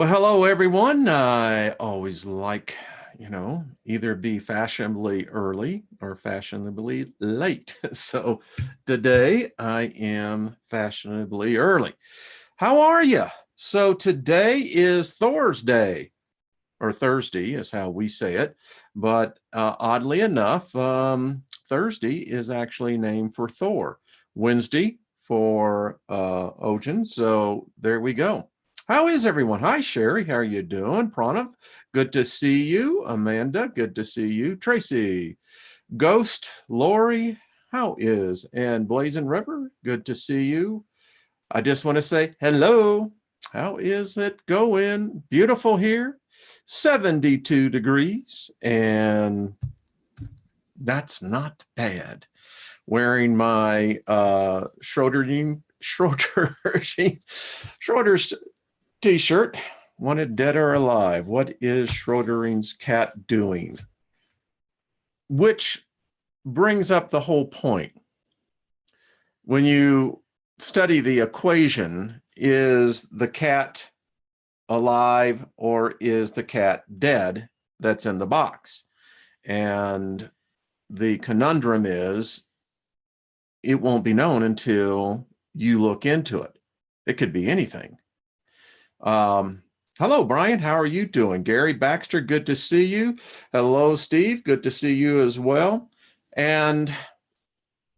Well, hello, everyone. I always like, either be fashionably early or fashionably late. So today I am fashionably early. How are you? So today is Thor's Day, or Thursday is how we say it. But oddly enough, Thursday is actually named for Thor, Wednesday for Odin. So there we go. How is everyone? Hi, Sherry. How are you doing? Pranav, good to see you. Amanda, good to see you. Tracy, Ghost, Lori, how is? And Blazing River, good to see you. I just want to say hello. How is it going? Beautiful here. 72 degrees, and that's not bad. Wearing my Schroeder's t-shirt. Wanted dead or alive. What is Schrodinger's cat doing? Which brings up the whole point. When you study the equation, is the cat alive or is the cat dead that's in the box? And the conundrum is it won't be known until you look into it. It could be anything. Hello, Brian. How are you doing? Gary Baxter, good to see you. Hello, Steve. Good to see you as well. And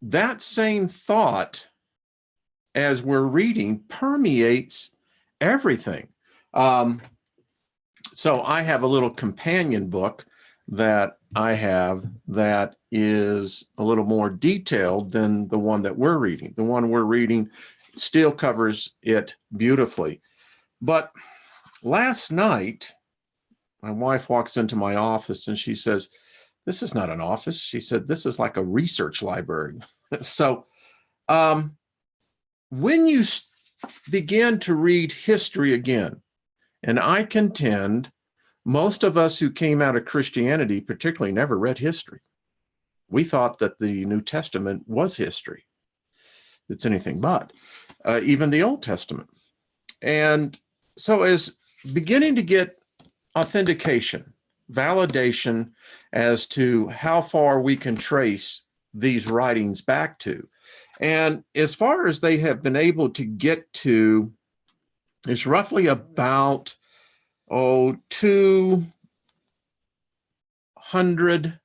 that same thought, as we're reading, permeates everything. So I have a little companion book that I have that is a little more detailed than the one that we're reading. The one we're reading still covers it beautifully. But last night, my wife walks into my office and she says, "This is not an office." She said, "This is like a research library." So when you begin to read history again, and I contend most of us who came out of Christianity particularly never read history. We thought that the New Testament was history. It's anything but, even the Old Testament. And so as beginning to get authentication, validation as to how far we can trace these writings back to. And as far as they have been able to get to, is roughly about 200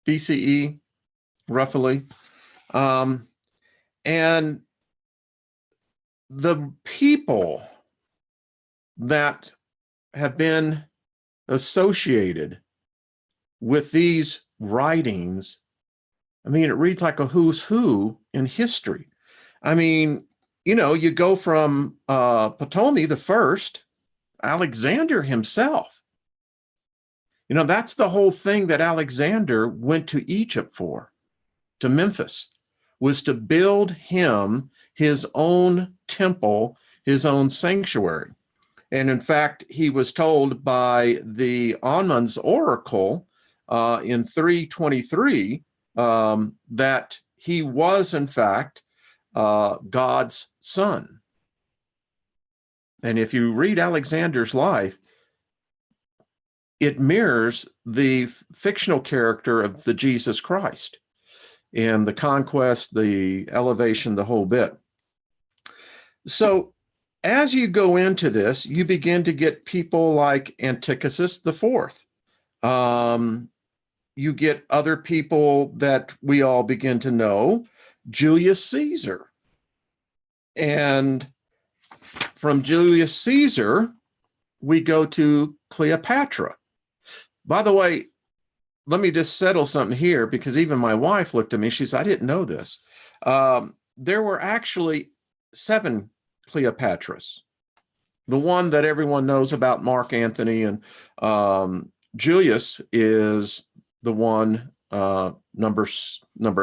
BCE, roughly. And the people that have been associated with these writings, I mean, it reads like a who's who in history. I mean, you go from Ptolemy the First, Alexander himself. That's the whole thing that Alexander went to Egypt for, to Memphis, was to build him his own temple, his own sanctuary. And in fact, he was told by the Amun's oracle in 323 that he was, in fact, God's son. And if you read Alexander's life, it mirrors the fictional character of the Jesus Christ and the conquest, the elevation, the whole bit. So as you go into this, you begin to get people like Antiochus IV. You get other people that we all begin to know, Julius Caesar. And from Julius Caesar, we go to Cleopatra. By the way, let me just settle something here, because even my wife looked at me. She said, "I didn't know this." There were actually 7 Cleopatras. The one that everyone knows about, Mark Antony, and Julius is the one, number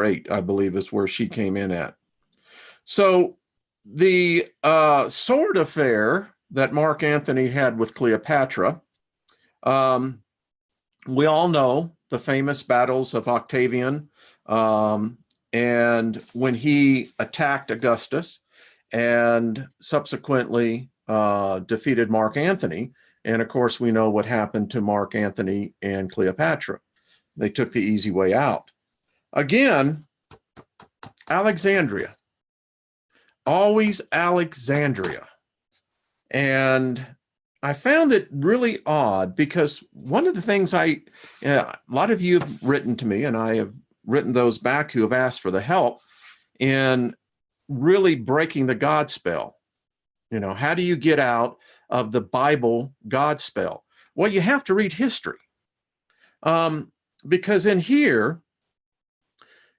8, I believe, is where she came in at. So the sword affair that Mark Antony had with Cleopatra, we all know the famous battles of Octavian, and when he attacked Augustus, and subsequently defeated Mark Antony. And of course, we know what happened to Mark Antony and Cleopatra. They took the easy way out. Again, Alexandria. Always Alexandria. And I found it really odd because one of the things a lot of you have written to me, and I have written those back who have asked for the help in really breaking the God spell. You know, how do you get out of the Bible God spell? Well, you have to read history. Because in here,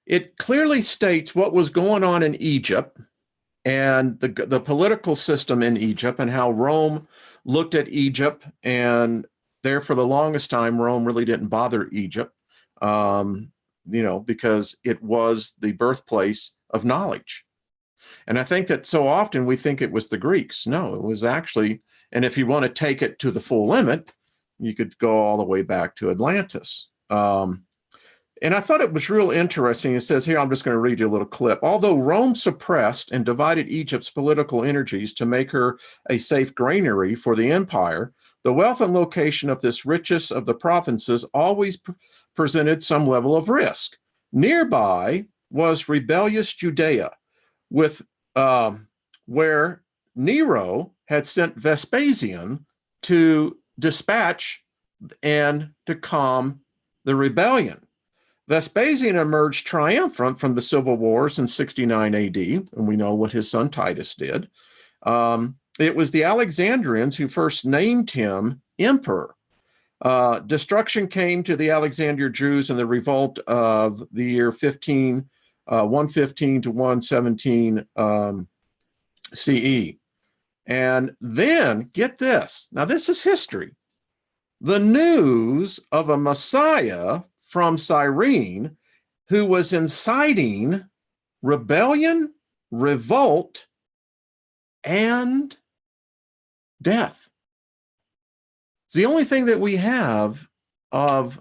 it clearly states what was going on in Egypt and the political system in Egypt and how Rome looked at Egypt. And there for the longest time, Rome really didn't bother Egypt, because it was the birthplace of knowledge. And I think that so often we think it was the Greeks. No, it was actually, and if you want to take it to the full limit, you could go all the way back to Atlantis. And I thought it was real interesting. It says here, I'm just going to read you a little clip. Although Rome suppressed and divided Egypt's political energies to make her a safe granary for the empire, the wealth and location of this richest of the provinces always presented some level of risk. Nearby was rebellious Judea, with where Nero had sent Vespasian to dispatch and to calm the rebellion. Vespasian emerged triumphant from the civil wars in 69 AD, and we know what his son Titus did. It was the Alexandrians who first named him emperor. Destruction came to the Alexandria Jews in the revolt of the year 115 to 117 CE. And then, get this, now this is history. The news of a Messiah from Cyrene who was inciting rebellion, revolt, and death. It's the only thing that we have of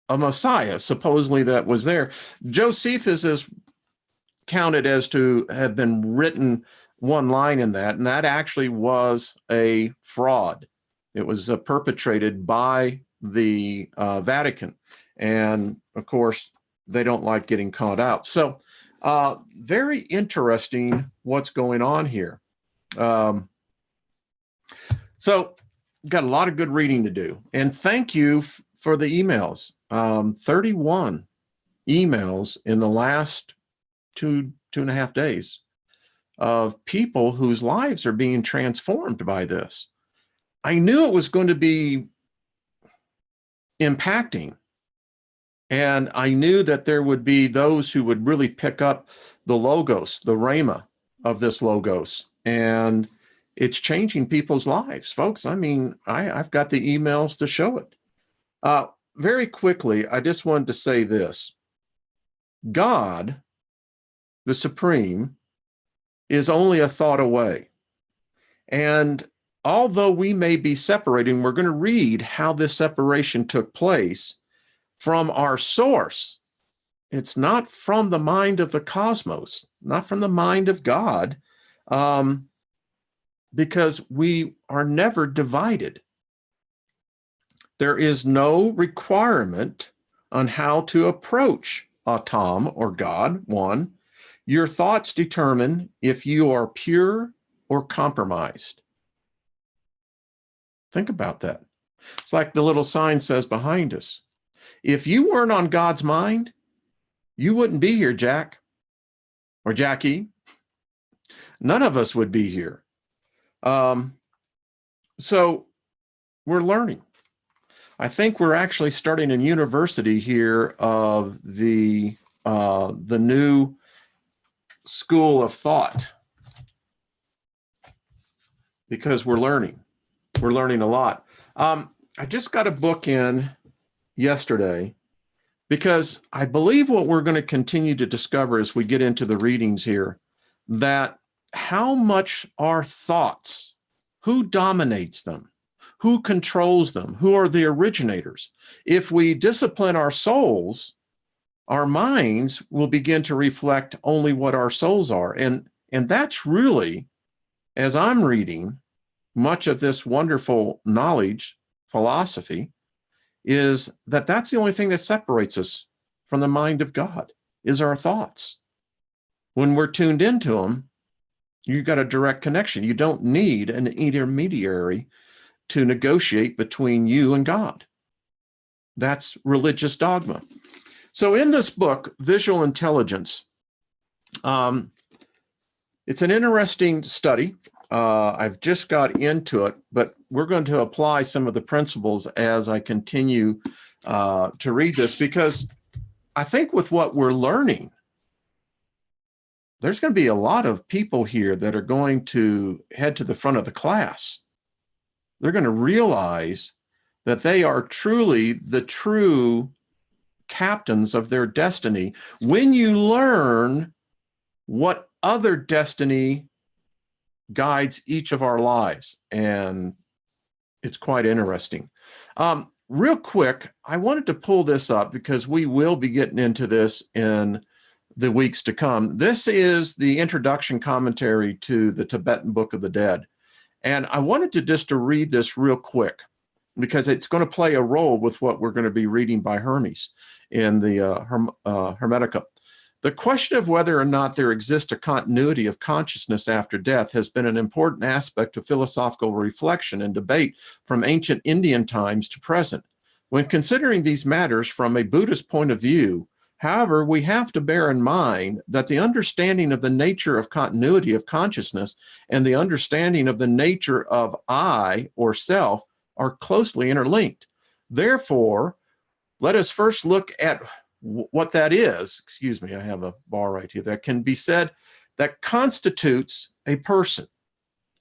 a Messiah, supposedly, that was there. Josephus is counted as to have been written one line in that, and that actually was a fraud. It was perpetrated by the Vatican. And of course, they don't like getting caught out. So very interesting what's going on here. So got a lot of good reading to do. And thank you for the emails. 31 emails in the last two and a half days of people whose lives are being transformed by this. I knew it was going to be impacting. And I knew that there would be those who would really pick up the logos, the rhema of this logos. And it's changing people's lives, folks. I mean, I've got the emails to show it. Very quickly, I just wanted to say this. God, the Supreme, is only a thought away. And although we may be separating, we're going to read how this separation took place from our source. It's not from the mind of the cosmos, not from the mind of God, because we are never divided. There is no requirement on how to approach ATUM or God, one. Your thoughts determine if you are pure or compromised. Think about that. It's like the little sign says behind us. If you weren't on God's mind, you wouldn't be here, Jack or Jackie. None of us would be here. So we're learning. I think we're actually starting a university here of the new school of thought, because we're learning. We're learning a lot. I just got a book in yesterday because I believe what we're going to continue to discover as we get into the readings here, that how much our thoughts, who dominates them, who controls them, who are the originators. If we discipline our souls, our minds will begin to reflect only what our souls are. And that's really, as I'm reading, much of this wonderful knowledge, philosophy, is that that's the only thing that separates us from the mind of God, is our thoughts. When we're tuned into them, you've got a direct connection. You don't need an intermediary to negotiate between you and God. That's religious dogma. So in this book, Visual Intelligence, it's an interesting study. I've just got into it, but we're going to apply some of the principles as I continue to read this, because I think with what we're learning, there's going to be a lot of people here that are going to head to the front of the class. They're going to realize that they are truly the true captains of their destiny when you learn what other destiny guides each of our lives. And it's quite interesting. Real quick, I wanted to pull this up because we will be getting into this in the weeks to come. This is the introduction commentary to the Tibetan Book of the Dead. And I wanted to read this real quick because it's going to play a role with what we're going to be reading by Hermes in the Hermetica. The question of whether or not there exists a continuity of consciousness after death has been an important aspect of philosophical reflection and debate from ancient Indian times to present. When considering these matters from a Buddhist point of view, however, we have to bear in mind that the understanding of the nature of continuity of consciousness and the understanding of the nature of I or self are closely interlinked. Therefore, let us first look at what that is. Excuse me, I have a bar right here that can be said that constitutes a person.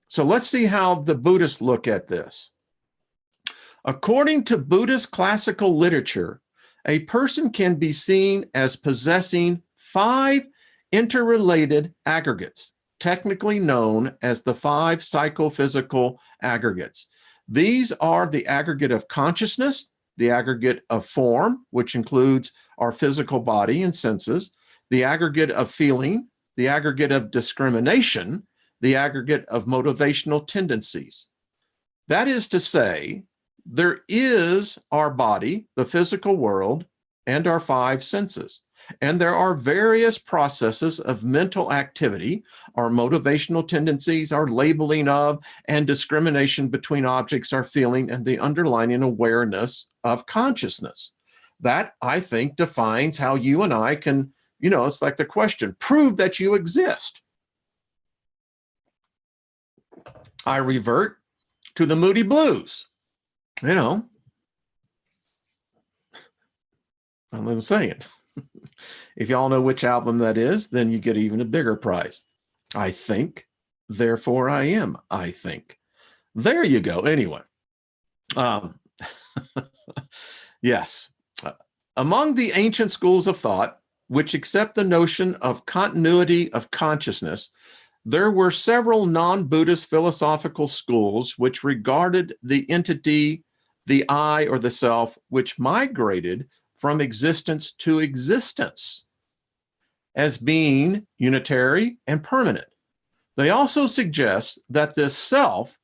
So let's see how the Buddhists look at this. According to Buddhist classical literature, a person can be seen as possessing 5 interrelated aggregates, technically known as the 5 psychophysical aggregates. These are the aggregate of consciousness, the aggregate of form, which includes our physical body and senses, the aggregate of feeling, the aggregate of discrimination, the aggregate of motivational tendencies. That is to say, there is our body, the physical world, and our 5 senses. And there are various processes of mental activity, our motivational tendencies, our labeling of, and discrimination between objects, our feeling, and the underlying awareness of consciousness. That, I think, defines how you and I can, it's like the question, prove that you exist. I revert to the Moody Blues. I'm saying. If y'all know which album that is, then you get even a bigger prize. I think, therefore I am, I think. There you go. Anyway. Yes. Among the ancient schools of thought, which accept the notion of continuity of consciousness, there were several non-Buddhist philosophical schools which regarded the entity, the I or the self, which migrated from existence to existence as being unitary and permanent. They also suggest that this self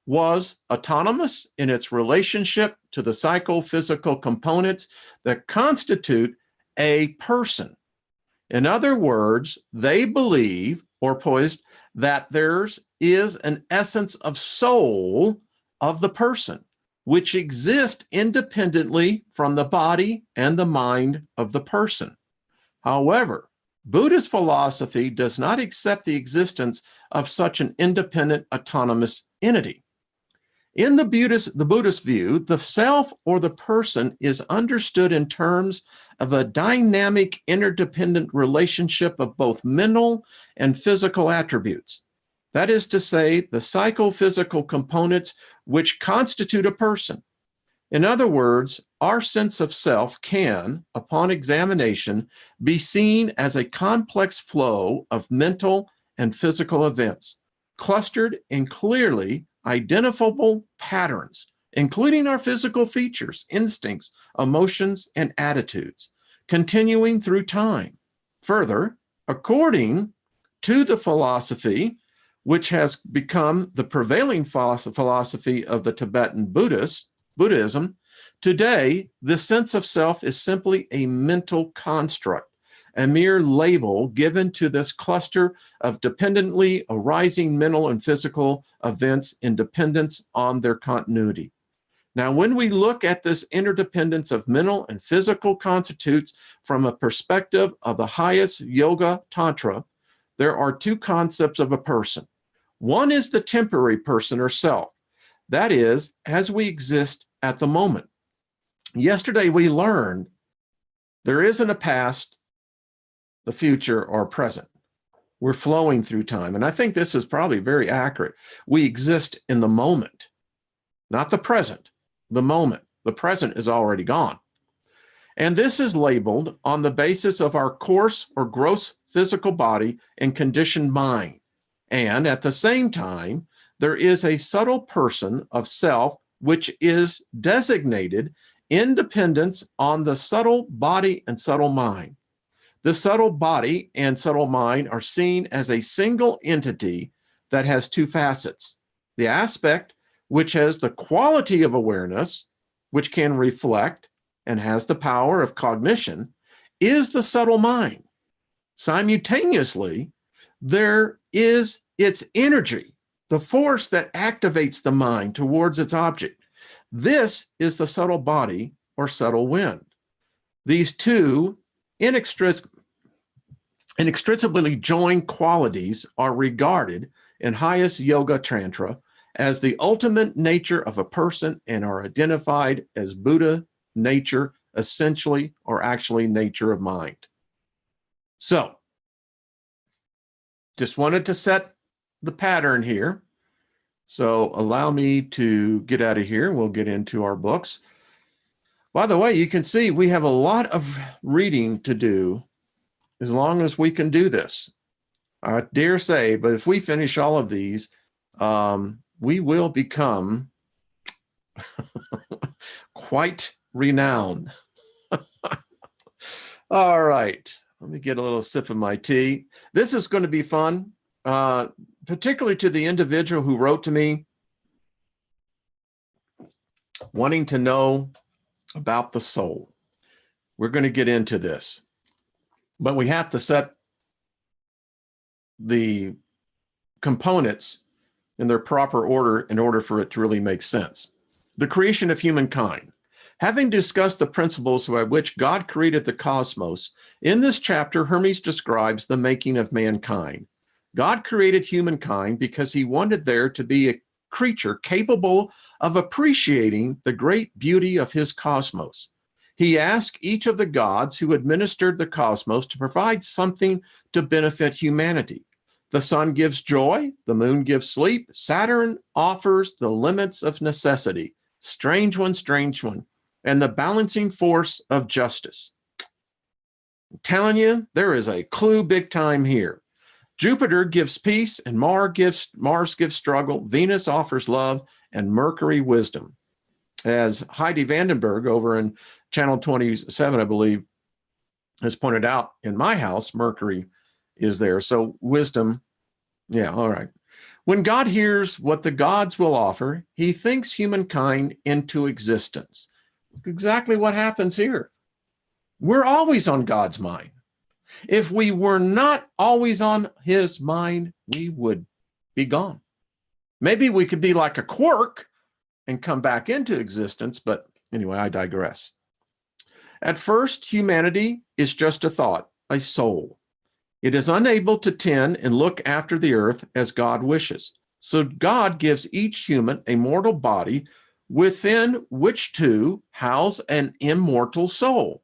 was autonomous in its relationship to the psychophysical components that constitute a person. In other words, they believe or poised that there is an essence of soul of the person, which exists independently from the body and the mind of the person. However, Buddhist philosophy does not accept the existence of such an independent, autonomous entity. In the Buddhist view, the self or the person is understood in terms of a dynamic, interdependent relationship of both mental and physical attributes. That is to say, the psychophysical components which constitute a person. In other words, our sense of self can, upon examination, be seen as a complex flow of mental and physical events, clustered in clearly identifiable patterns, including our physical features, instincts, emotions, and attitudes, continuing through time. Further, according to the philosophy, which has become the prevailing philosophy of the Tibetan Buddhism, today, the sense of self is simply a mental construct, a mere label given to this cluster of dependently arising mental and physical events in dependence on their continuity. Now, when we look at this interdependence of mental and physical constitutes from a perspective of the highest yoga tantra, there are two concepts of a person. One is the temporary person or self. That is, as we exist at the moment. Yesterday, we learned there isn't a past, the future, or present. We're flowing through time. And I think this is probably very accurate. We exist in the moment, not the present, the moment. The present is already gone. And this is labeled on the basis of our coarse or gross physical body and conditioned mind. And at the same time, there is a subtle person of self, which is designated independence on the subtle body and subtle mind. The subtle body and subtle mind are seen as a single entity that has two facets. The aspect which has the quality of awareness, which can reflect and has the power of cognition, is the subtle mind. Simultaneously, there is its energy, the force that activates the mind towards its object. This is the subtle body or subtle wind. These two inextricably joined qualities are regarded in highest yoga tantra as the ultimate nature of a person and are identified as Buddha nature, essentially, or actually nature of mind. So, just wanted to set the pattern here. So allow me to get out of here. We'll get into our books. By the way, you can see we have a lot of reading to do as long as we can do this. I dare say, but if we finish all of these, we will become quite renowned. All right, let me get a little sip of my tea. This is going to be fun, particularly to the individual who wrote to me wanting to know about the soul. We're going to get into this, but we have to set the components in their proper order in order for it to really make sense. The creation of humankind. Having discussed the principles by which God created the cosmos, in this chapter, Hermes describes the making of mankind. God created humankind because he wanted there to be a creature capable of appreciating the great beauty of his cosmos. He asked each of the gods who administered the cosmos to provide something to benefit humanity. The sun gives joy, the moon gives sleep, Saturn offers the limits of necessity, strange one, and the balancing force of justice. I'm telling you, there is a clue big time here. Jupiter gives peace, and Mars gives struggle, Venus offers love, and Mercury wisdom. As Heidi Vandenberg over in Channel 27, I believe, has pointed out, in my house, Mercury is there. So wisdom, yeah, all right. When God hears what the gods will offer, he thinks humankind into existence. Exactly what happens here. We're always on God's mind. If we were not always on his mind, we would be gone. Maybe we could be like a quark and come back into existence, but anyway, I digress. At first, humanity is just a thought, a soul. It is unable to tend and look after the earth as God wishes. So God gives each human a mortal body within which to house an immortal soul.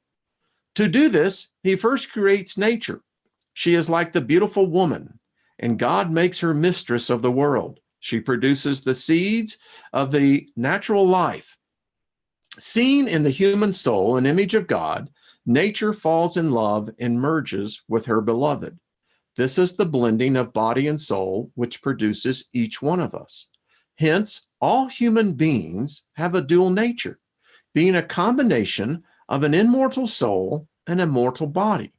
To do this, he first creates nature. She is like the beautiful woman, and God makes her mistress of the world. She produces the seeds of the natural life. Seen in the human soul, an image of God, nature falls in love and merges with her beloved. This is the blending of body and soul which produces each one of us. Hence, all human beings have a dual nature, being a combination of an immortal soul and a mortal body.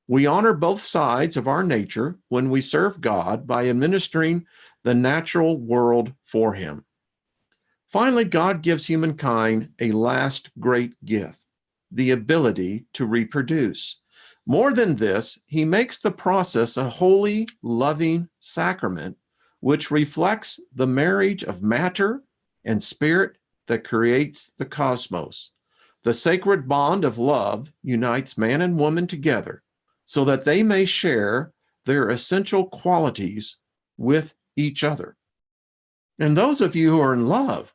We honor both sides of our nature when we serve God by administering the natural world for him. Finally, God gives humankind a last great gift, the ability to reproduce. More than this, he makes the process a holy, loving sacrament, which reflects the marriage of matter and spirit that creates the cosmos. The sacred bond of love unites man and woman together so that they may share their essential qualities with each other. And those of you who are in love,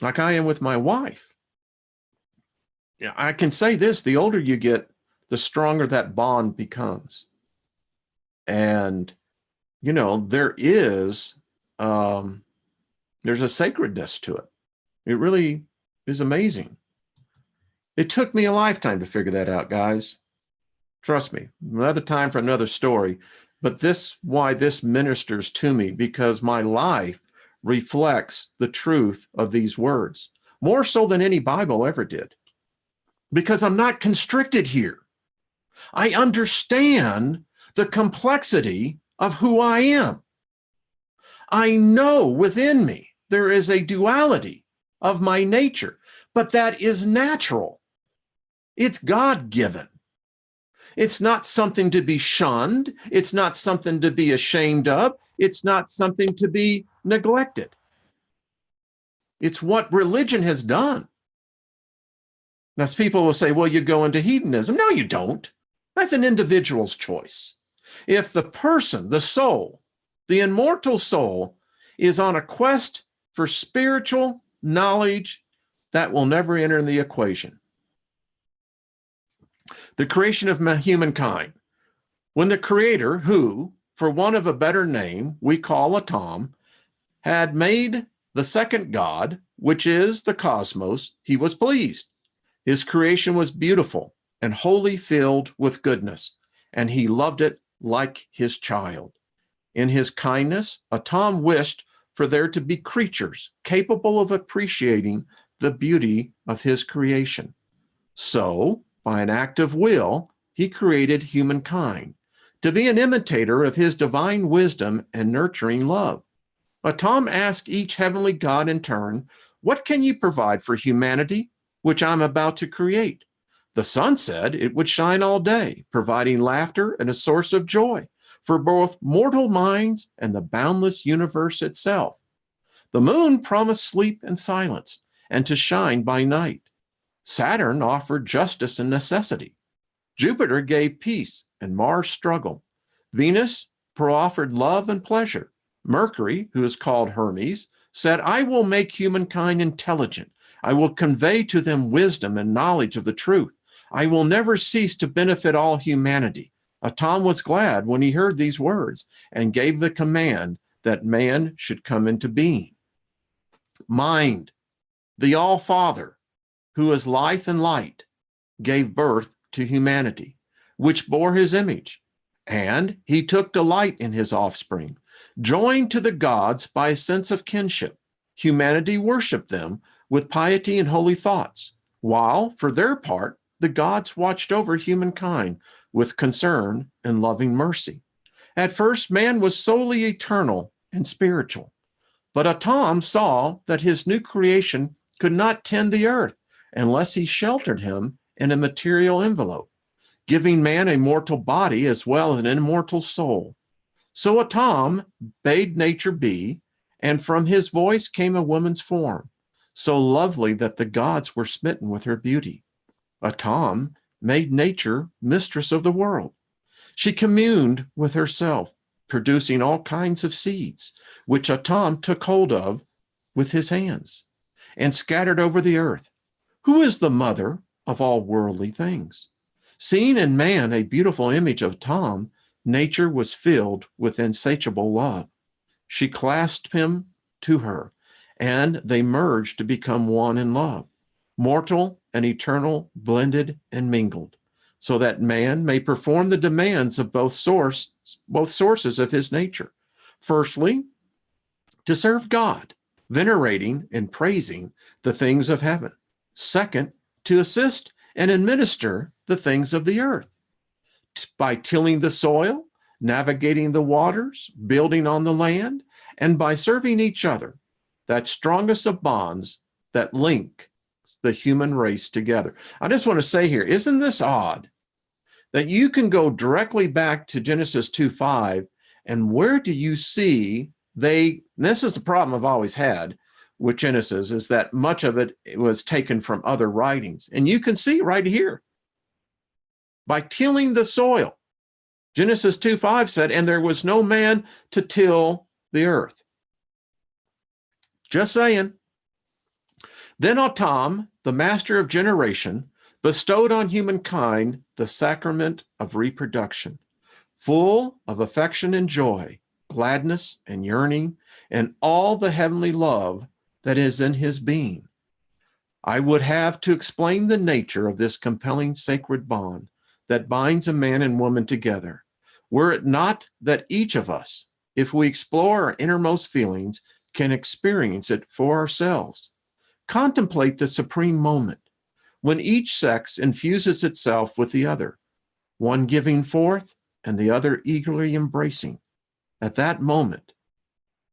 like I am with my wife, I can say this: the older you get, the stronger that bond becomes. And, you know, there's a sacredness to it. It really is amazing. It took me a lifetime to figure that out, guys. Trust me, another time for another story. But why this ministers to me, because my life reflects the truth of these words, more so than any Bible ever did. Because I'm not constricted here. I understand the complexity of who I am. I know within me there is a duality of my nature, but that is natural. It's God-given. It's not something to be shunned. It's not something to be ashamed of. It's not something to be neglected. It's what religion has done. Now, people will say, well, you go into hedonism. No, you don't. That's an individual's choice. If the person, the soul, the immortal soul, is on a quest for spiritual knowledge, that will never enter the equation. The creation of humankind. When the Creator, who, for want of a better name, we call ATUM, had made the second God, which is the cosmos, he was pleased. His creation was beautiful and wholly filled with goodness, and he loved it like his child. In his kindness, ATUM wished for there to be creatures capable of appreciating the beauty of his creation. So, by an act of will, he created humankind to be an imitator of his divine wisdom and nurturing love. ATUM asked each heavenly God in turn, what can you provide for humanity, which I'm about to create? The sun said it would shine all day, providing laughter and a source of joy for both mortal minds and the boundless universe itself. The moon promised sleep and silence, and to shine by night. Saturn offered justice and necessity. Jupiter gave peace, and Mars struggle. Venus proffered love and pleasure. Mercury, who is called Hermes, said, I will make humankind intelligent. I will convey to them wisdom and knowledge of the truth. I will never cease to benefit all humanity. ATUM was glad when he heard these words and gave the command that man should come into being. Mind, the All-Father, who is life and light, gave birth to humanity, which bore his image, and he took delight in his offspring. Joined to the gods by a sense of kinship, humanity worshiped them with piety and holy thoughts, while, for their part, the gods watched over humankind with concern and loving mercy. At first, man was solely eternal and spiritual, but ATUM saw that his new creation could not tend the earth unless he sheltered him in a material envelope, giving man a mortal body as well as an immortal soul. So ATUM bade nature be, and from his voice came a woman's form, so lovely that the gods were smitten with her beauty. ATUM made nature mistress of the world. She communed with herself, producing all kinds of seeds, which ATUM took hold of with his hands and scattered over the earth. Who is the mother of all worldly things? Seeing in man a beautiful image of ATUM, nature was filled with insatiable love. She clasped him to her, and they merged to become one in love, mortal and eternal, blended and mingled, so that man may perform the demands of both sources of his nature. Firstly, to serve God, venerating and praising the things of heaven. Second, to assist and administer the things of the earth by tilling the soil navigating the waters, building on the land, and by serving each other, that strongest of bonds that link the human race together. I just want to say here, isn't this odd that you can go directly back to Genesis 2:5, and where do you see this is the problem I've always had with Genesis, is that much of it was taken from other writings. And you can see right here, by tilling the soil. Genesis 2:5 said, and there was no man to till the earth. Just saying. Then ATUM, the master of generation, bestowed on humankind the sacrament of reproduction, full of affection and joy, gladness and yearning, and all the heavenly love that is in his being. I would have to explain the nature of this compelling sacred bond that binds a man and woman together, were it not that each of us, if we explore our innermost feelings, can experience it for ourselves. Contemplate the supreme moment when each sex infuses itself with the other, one giving forth and the other eagerly embracing. At that moment,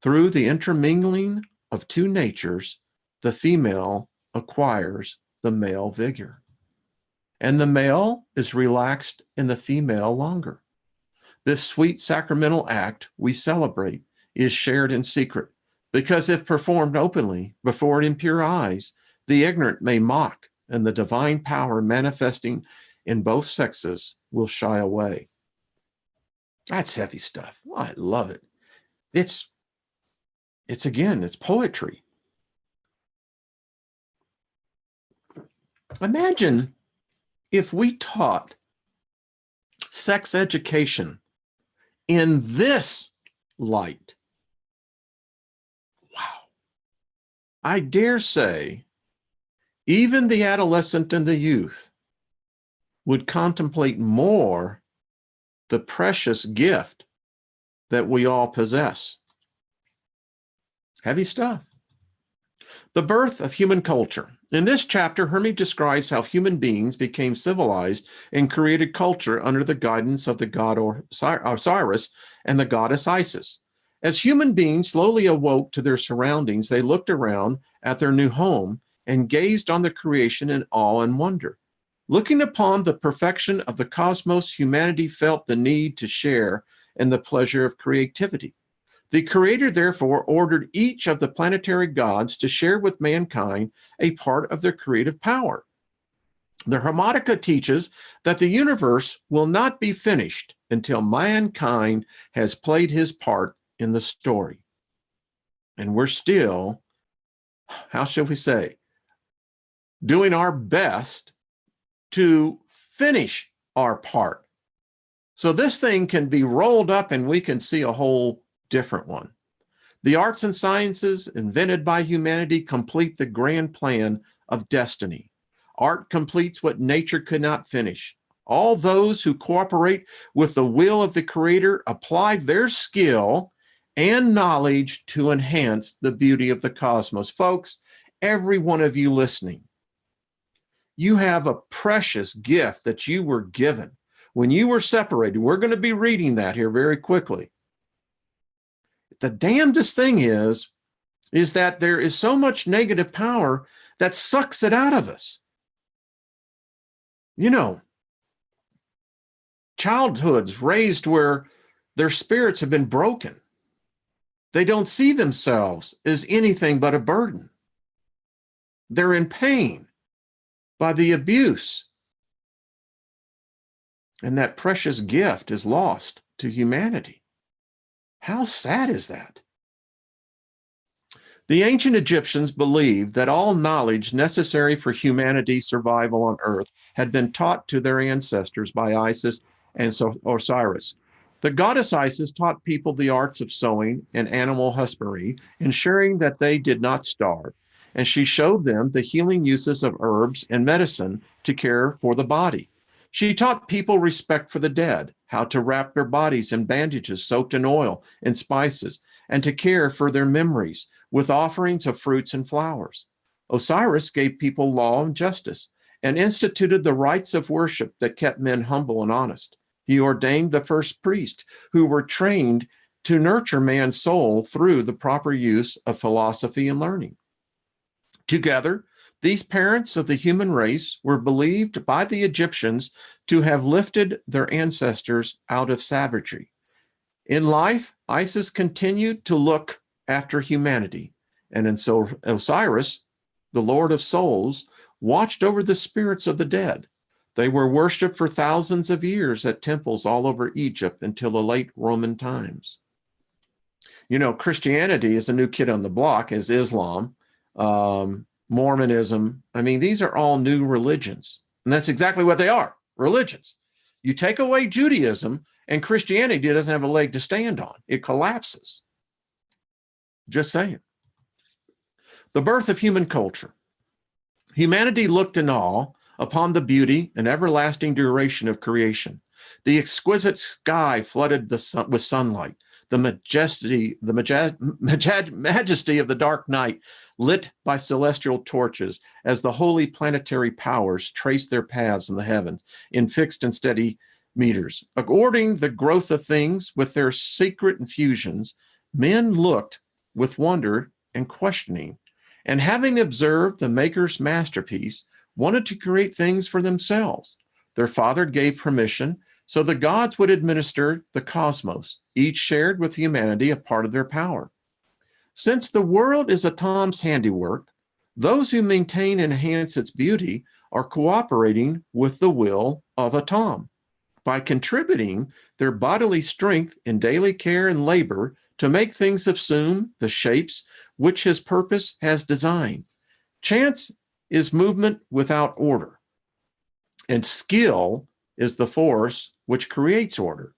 through the intermingling of two natures, the female acquires the male vigor, and the male is relaxed in the female longer. This sweet sacramental act we celebrate is shared in secret, because if performed openly before impure eyes, the ignorant may mock, and the divine power manifesting in both sexes will shy away. That's heavy stuff. Oh, I love it. It's poetry. Imagine if we taught sex education in this light. Wow. I dare say even the adolescent and the youth would contemplate more the precious gift that we all possess. Heavy stuff. The birth of human culture. In this chapter, Hermes describes how human beings became civilized and created culture under the guidance of the god Osiris and the goddess Isis. As human beings slowly awoke to their surroundings, they looked around at their new home and gazed on the creation in awe and wonder. Looking upon the perfection of the cosmos, humanity felt the need to share in the pleasure of creativity. The Creator therefore ordered each of the planetary gods to share with mankind a part of their creative power. The Hermetica teaches that the universe will not be finished until mankind has played his part in the story. And we're still, how shall we say, doing our best to finish our part. So this thing can be rolled up and we can see a whole different one. The arts and sciences invented by humanity complete the grand plan of destiny. Art completes what nature could not finish. All those who cooperate with the will of the Creator apply their skill and knowledge to enhance the beauty of the cosmos. Folks, every one of you listening, you have a precious gift that you were given when you were separated. We're going to be reading that here very quickly. The damnedest thing is that there is so much negative power that sucks it out of us. You know, childhoods raised where their spirits have been broken. They don't see themselves as anything but a burden. They're in pain by the abuse. And that precious gift is lost to humanity. How sad is that? The ancient Egyptians believed that all knowledge necessary for humanity's survival on Earth had been taught to their ancestors by Isis and Osiris. The goddess Isis taught people the arts of sowing and animal husbandry, ensuring that they did not starve, and she showed them the healing uses of herbs and medicine to care for the body. She taught people respect for the dead, how to wrap their bodies in bandages soaked in oil and spices, and to care for their memories with offerings of fruits and flowers. Osiris gave people law and justice and instituted the rites of worship that kept men humble and honest. He ordained the first priests who were trained to nurture man's soul through the proper use of philosophy and learning. Together, these parents of the human race were believed by the Egyptians to have lifted their ancestors out of savagery. In life, Isis continued to look after humanity, and so Osiris, the Lord of Souls, watched over the spirits of the dead. They were worshipped for thousands of years at temples all over Egypt until the late Roman times. You know, Christianity is a new kid on the block, as Islam, Mormonism. I mean, these are all new religions, and that's exactly what they are, religions. You take away Judaism, and Christianity doesn't have a leg to stand on. It collapses. Just saying. The birth of human culture. Humanity looked in awe upon the beauty and everlasting duration of creation. The exquisite sky flooded with sunlight. The majesty of the dark night lit by celestial torches as the holy planetary powers traced their paths in the heavens in fixed and steady meters. According the growth of things with their secret infusions, men looked with wonder and questioning, and having observed the Maker's masterpiece, wanted to create things for themselves. Their Father gave permission, so the gods would administer the cosmos. Each shared with humanity a part of their power. Since the world is Atum's handiwork, those who maintain and enhance its beauty are cooperating with the will of Atum by contributing their bodily strength in daily care and labor to make things assume the shapes which his purpose has designed. Chance is movement without order, and skill is the force which creates order.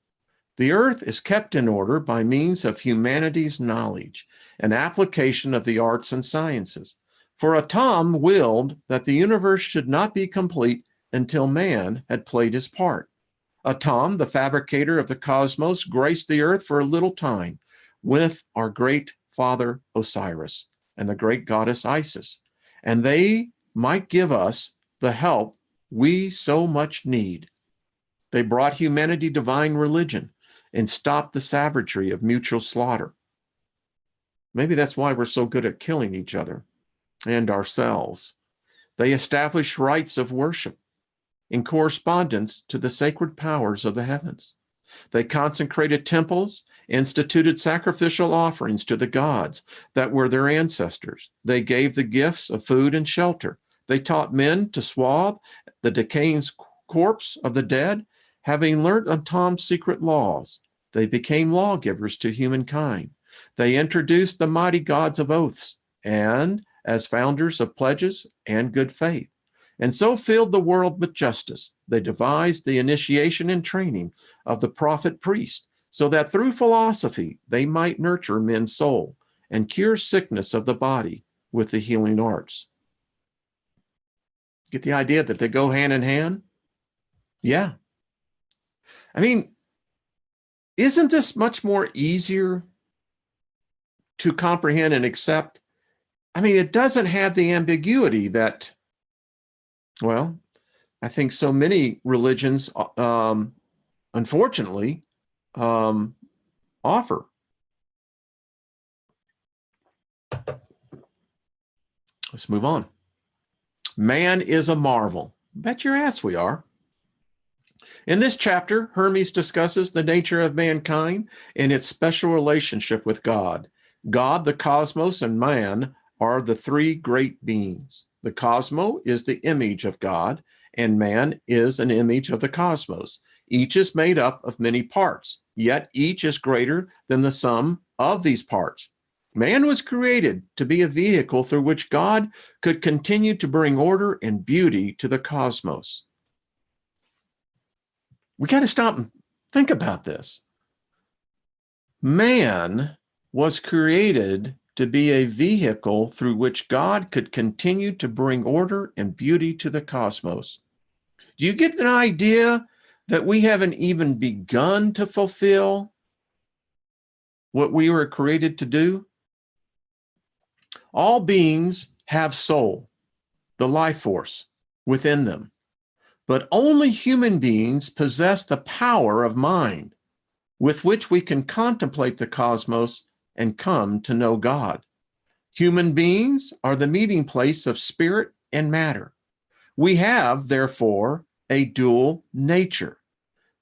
The earth is kept in order by means of humanity's knowledge and application of the arts and sciences. For Atum willed that the universe should not be complete until man had played his part. Atum, the fabricator of the cosmos, graced the earth for a little time with our great father Osiris and the great goddess Isis, and they might give us the help we so much need. They brought humanity divine religion and stopped the savagery of mutual slaughter. Maybe that's why we're so good at killing each other and ourselves. They established rites of worship in correspondence to the sacred powers of the heavens. They consecrated temples, instituted sacrificial offerings to the gods that were their ancestors. They gave the gifts of food and shelter. They taught men to swathe the decaying corpse of the dead. Having learnt Atum's secret laws, they became lawgivers to humankind. They introduced the mighty gods of oaths and as founders of pledges and good faith, and so filled the world with justice. They devised the initiation and training of the prophet priest, so that through philosophy they might nurture men's soul and cure sickness of the body with the healing arts. Get the idea that they go hand in hand? Yeah. I mean, isn't this much more easier to comprehend and accept? I mean, it doesn't have the ambiguity that, well, I think so many religions, unfortunately, offer. Let's move on. Man is a marvel. Bet your ass we are. In this chapter, Hermes discusses the nature of mankind and its special relationship with God. God, the cosmos, and man are the three great beings. The cosmos is the image of God, and man is an image of the cosmos. Each is made up of many parts, yet each is greater than the sum of these parts. Man was created to be a vehicle through which God could continue to bring order and beauty to the cosmos. We got to stop and think about this. Man was created to be a vehicle through which God could continue to bring order and beauty to the cosmos. Do you get an idea that we haven't even begun to fulfill what we were created to do? All beings have soul, the life force within them. but only human beings possess the power of mind with which we can contemplate the cosmos and come to know God. Human beings are the meeting place of spirit and matter. We have, therefore, a dual nature.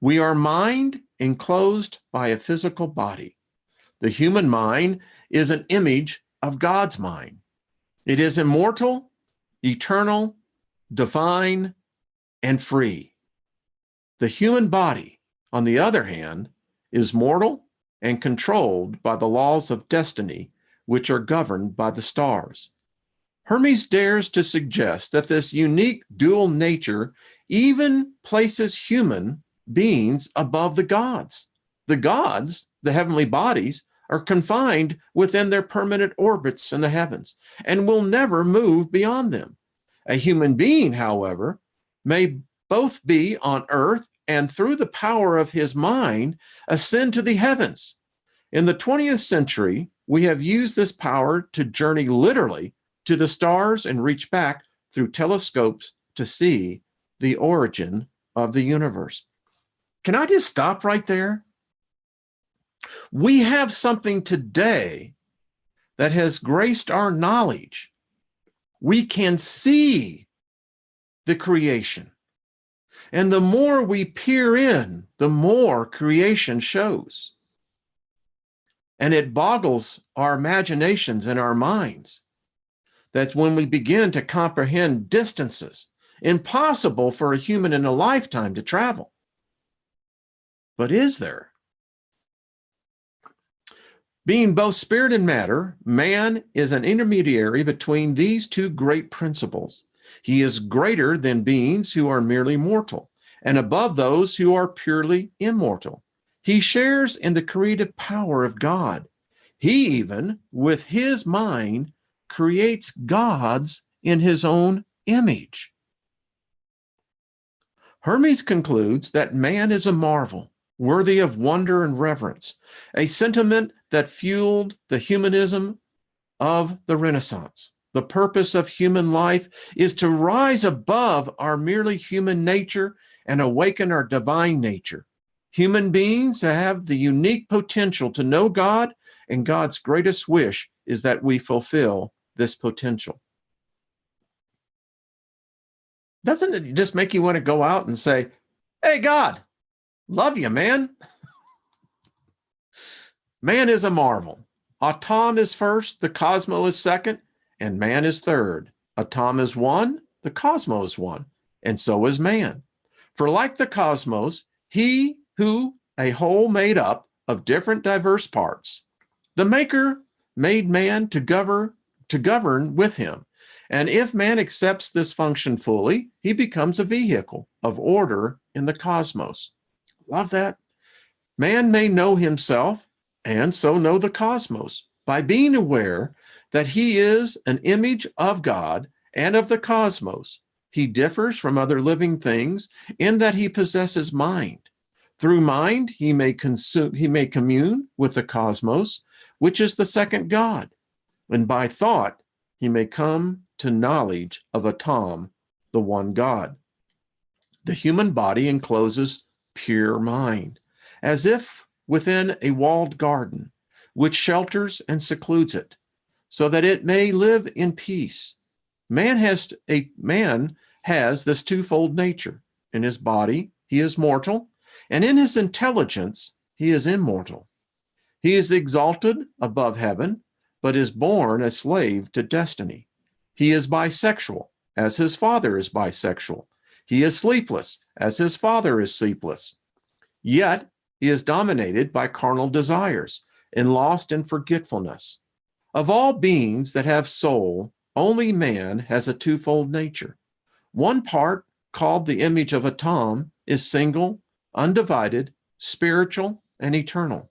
We are mind enclosed by a physical body. The human mind is an image of God's mind. It is immortal, eternal, divine, and free. The human body, on the other hand, is mortal and controlled by the laws of destiny, which are governed by the stars. Hermes dares to suggest that this unique dual nature even places human beings above the gods. The gods, the heavenly bodies, are confined within their permanent orbits in the heavens and will never move beyond them. A human being, however, may both be on earth and through the power of his mind ascend to the heavens. In the 20th century, we have used this power to journey literally to the stars and reach back through telescopes to see the origin of the universe. Can I just stop right there? We have something today that has graced our knowledge. We can see the creation. And the more we peer in, the more creation shows. And it boggles our imaginations and our minds that when we begin to comprehend distances impossible for a human in a lifetime to travel. But is there? Being both spirit and matter, man is an intermediary between these two great principles. He is greater than beings who are merely mortal, and above those who are purely immortal. He shares in the creative power of God. He even, with his mind, creates gods in his own image. Hermes concludes that man is a marvel, worthy of wonder and reverence, a sentiment that fueled the humanism of the Renaissance. The purpose of human life is to rise above our merely human nature and awaken our divine nature. Human beings have the unique potential to know God, and God's greatest wish is that we fulfill this potential. Doesn't it just make you want to go out and say, hey, God, love you, man. Man is a marvel. ATUM is first, the cosmos is second, and man is third. ATUM is one, the cosmos is one, and so is man. For like the cosmos, he who a whole made up of different diverse parts, the maker made man to govern with him. And if man accepts this function fully, he becomes a vehicle of order in the cosmos. Love that. Man may know himself and so know the cosmos by being aware that he is an image of God and of the cosmos. He differs from other living things in that he possesses mind. Through mind, he may commune with the cosmos, which is the second God. And by thought, he may come to knowledge of ATUM, the one God. The human body encloses pure mind, as if within a walled garden, which shelters and secludes it, so that it may live in peace. Man has this twofold nature. In his body, he is mortal, and in his intelligence, he is immortal. He is exalted above heaven, but is born a slave to destiny. He is bisexual, as his father is bisexual. He is sleepless, as his father is sleepless. Yet he is dominated by carnal desires and lost in forgetfulness. Of all beings that have soul, only man has a twofold nature. One part, called the image of ATUM, is single, undivided, spiritual, and eternal.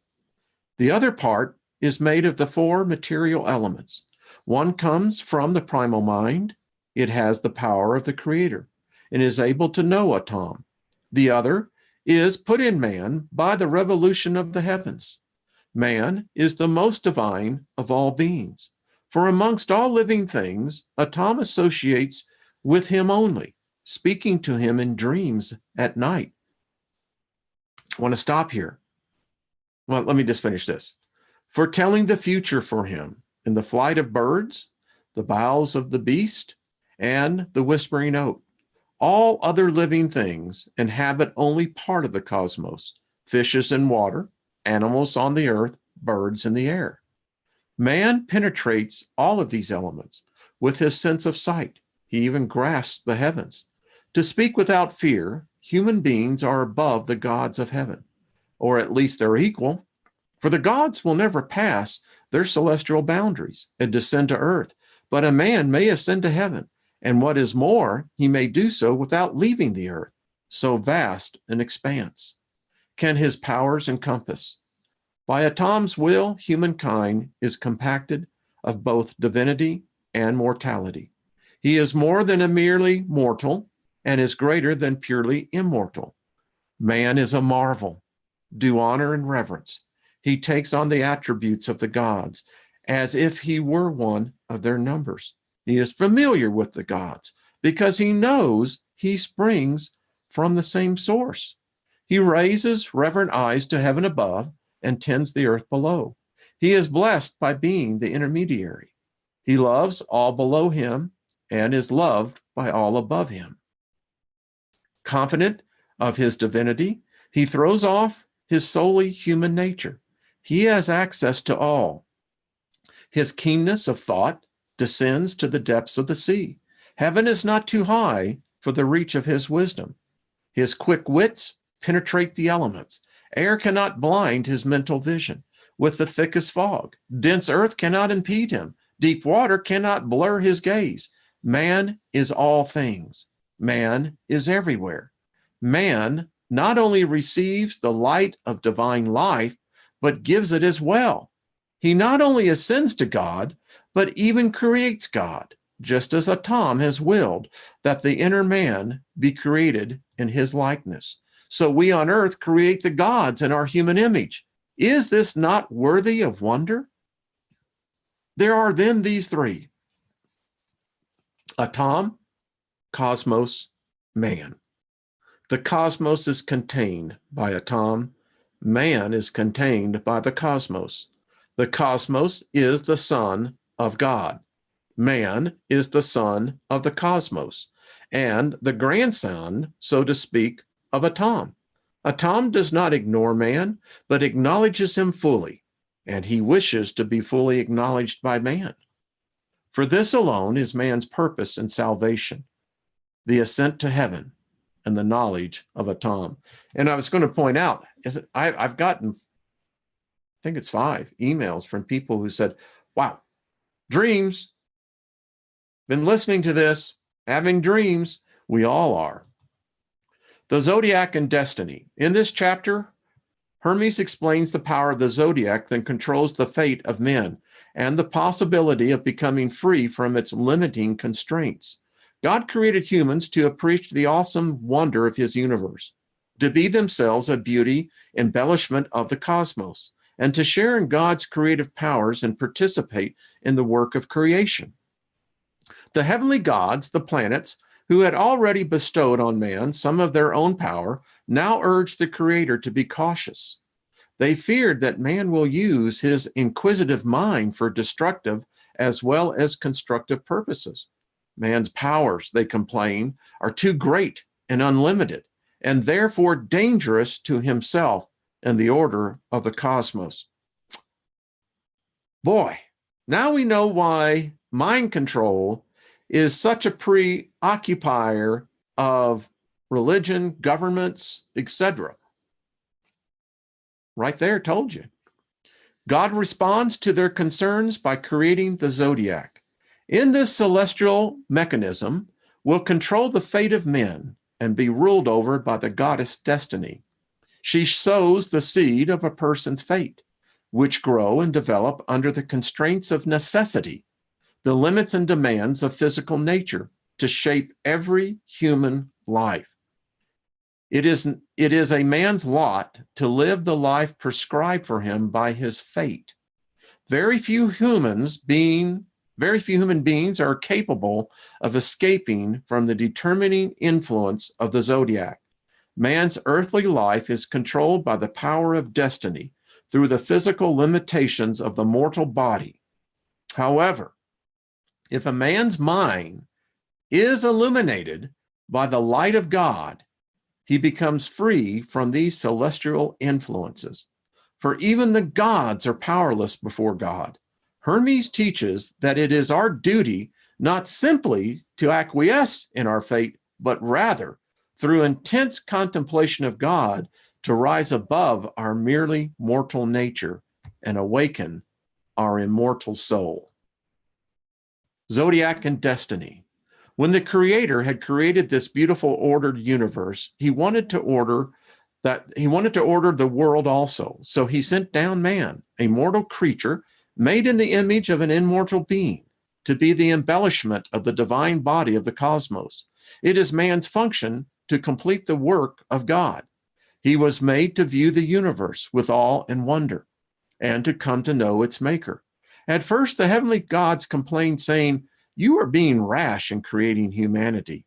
The other part is made of the four material elements. One comes from the primal mind. It has the power of the Creator and is able to know ATUM. The other is put in man by the revolution of the heavens. Man is the most divine of all beings. For amongst all living things, ATUM associates with him only. speaking to him in dreams at night. I want to stop here. Well, let me just finish this. Foretelling the future for him in the flight of birds, the boughs of the beast, and the whispering oak. All other living things inhabit only part of the cosmos: fishes in water, animals on the earth, birds in the air. Man penetrates all of these elements with his sense of sight. He even grasps the heavens. To speak without fear, human beings are above the gods of heaven, or at least they're equal, for the gods will never pass their celestial boundaries and descend to earth, but a man may ascend to heaven, and what is more, he may do so without leaving the earth, so vast an expanse can his powers encompass. By Atum's will, humankind is compacted of both divinity and mortality. He is more than a merely mortal and is greater than purely immortal. Man is a marvel, due honor and reverence. He takes on the attributes of the gods as if he were one of their numbers. He is familiar with the gods because he knows he springs from the same source. He raises reverent eyes to heaven above and tends the earth below. He is blessed by being the intermediary. He loves all below him and is loved by all above him. Confident of his divinity, he throws off his solely human nature. He has access to all. His keenness of thought descends to the depths of the sea. Heaven is not too high for the reach of his wisdom. His quick wits penetrate the elements. Air cannot blind his mental vision with the thickest fog. Dense earth cannot impede him. Deep water cannot blur his gaze. Man is all things. Man is everywhere. Man not only receives the light of divine life, but gives it as well. He not only ascends to God, but even creates God, just as Atum has willed that the inner man be created in his likeness. So we on earth create the gods in our human image. Is this not worthy of wonder? There are then these three: Atum, cosmos, man. The cosmos is contained by Atum. Man is contained by the cosmos. The cosmos is the son of God. Man is the son of the cosmos and the grandson, so to speak, of Atum. Atum does not ignore man, but acknowledges him fully, and he wishes to be fully acknowledged by man. For this alone is man's purpose and salvation, the ascent to heaven and the knowledge of Atum. And I was going to point out, I've gotten, I think it's 5 emails from people who said, wow, dreams, been listening to this, having dreams. We all are. The Zodiac and Destiny. In this chapter, Hermes explains the power of the Zodiac that controls the fate of men and the possibility of becoming free from its limiting constraints. God created humans to appreciate the awesome wonder of his universe, to be themselves a beauty embellishment of the cosmos, and to share in God's creative powers and participate in the work of creation. The heavenly gods, the planets, who had already bestowed on man some of their own power, now urged the Creator to be cautious. They feared that man will use his inquisitive mind for destructive as well as constructive purposes. Man's powers, they complain, are too great and unlimited, and therefore dangerous to himself and the order of the cosmos. Boy, now we know why mind control is such a preoccupier of religion, governments, etc. Right there, told you. God responds to their concerns by creating the Zodiac. In this celestial mechanism will control the fate of men and be ruled over by the goddess Destiny. She sows the seed of a person's fate, which grow and develop under the constraints of necessity, the limits and demands of physical nature to shape every human life. It is a man's lot to live the life prescribed for him by his fate. Very few humans, being Very few human beings are capable of escaping from the determining influence of the zodiac. Man's earthly life is controlled by the power of destiny through the physical limitations of the mortal body. However, if a man's mind is illuminated by the light of God, he becomes free from these celestial influences. For even the gods are powerless before God. Hermes teaches that it is our duty not simply to acquiesce in our fate, but rather, through intense contemplation of God, to rise above our merely mortal nature and awaken our immortal soul. Zodiac and destiny. When the Creator had created this beautiful ordered universe, he wanted to order the world also. So he sent down man, a mortal creature made in the image of an immortal being, to be the embellishment of the divine body of the cosmos. It is man's function to complete the work of God. He was made to view the universe with awe and wonder, and to come to know its maker. At first, the heavenly gods complained, saying, "You are being rash in creating humanity."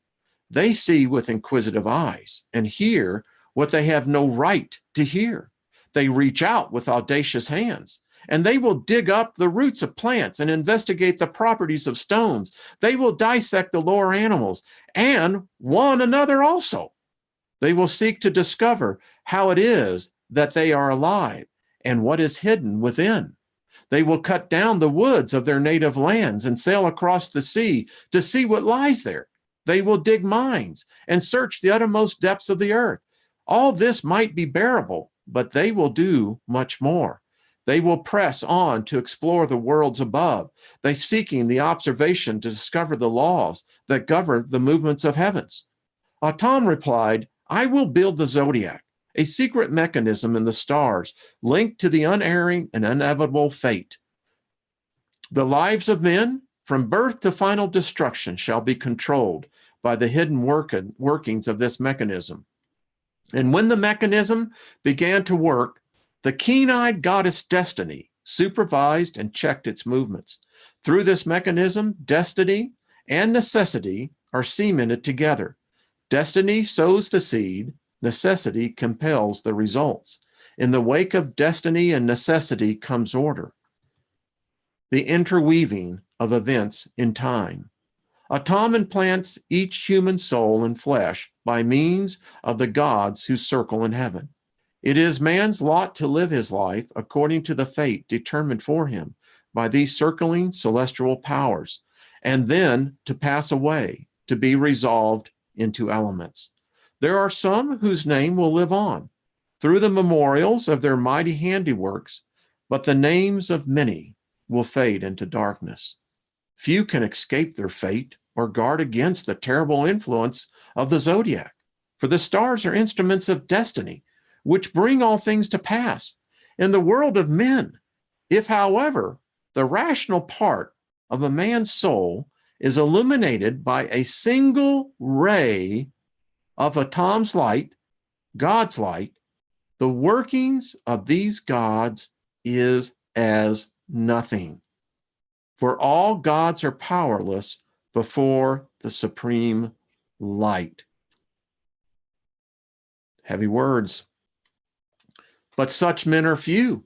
They see with inquisitive eyes and hear what they have no right to hear. They reach out with audacious hands, and they will dig up the roots of plants and investigate the properties of stones. They will dissect the lower animals and one another also. They will seek to discover how it is that they are alive and what is hidden within. They will cut down the woods of their native lands and sail across the sea to see what lies there. They will dig mines and search the uttermost depths of the earth. All this might be bearable, but they will do much more. They will press on to explore the worlds above, they seeking the observation to discover the laws that govern the movements of heavens. ATUM replied, "I will build the zodiac, a secret mechanism in the stars linked to the unerring and inevitable fate. The lives of men, from birth to final destruction, shall be controlled by the hidden workings of this mechanism." And when the mechanism began to work, the keen-eyed goddess Destiny supervised and checked its movements. Through this mechanism, destiny and necessity are cemented together. Destiny sows the seed, necessity compels the results. In the wake of destiny and necessity comes order, the interweaving of events in time. ATUM implants each human soul and flesh by means of the gods who circle in heaven. It is man's lot to live his life according to the fate determined for him by these circling celestial powers, and then to pass away, to be resolved into elements. There are some whose name will live on through the memorials of their mighty handiworks, but the names of many will fade into darkness. Few can escape their fate or guard against the terrible influence of the zodiac, for the stars are instruments of destiny, which bring all things to pass in the world of men. If, however, the rational part of a man's soul is illuminated by a single ray of ATUM's light, God's light, the workings of these gods is as nothing. For all gods are powerless before the supreme light. Heavy words. But such men are few.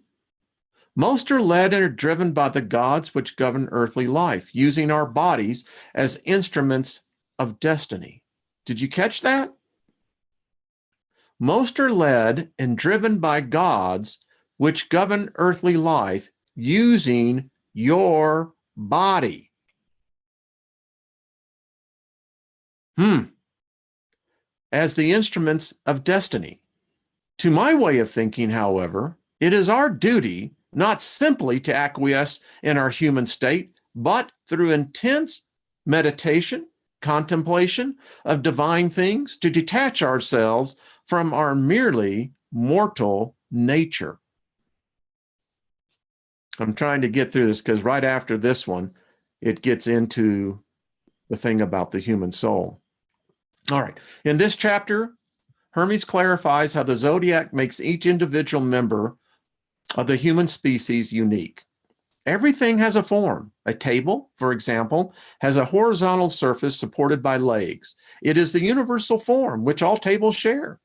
Most are led and are driven by the gods which govern earthly life, using our bodies as instruments of destiny. Did you catch that? Most are led and driven by gods which govern earthly life, using your body. As the instruments of destiny. To my way of thinking, however, it is our duty not simply to acquiesce in our human state, but through intense meditation, contemplation of divine things, to detach ourselves from our merely mortal nature. I'm trying to get through this because right after this one, it gets into the thing about the human soul. All right. In this chapter, Hermes clarifies how the zodiac makes each individual member of the human species unique. Everything has a form. A table, for example, has a horizontal surface supported by legs. It is the universal form which all tables share.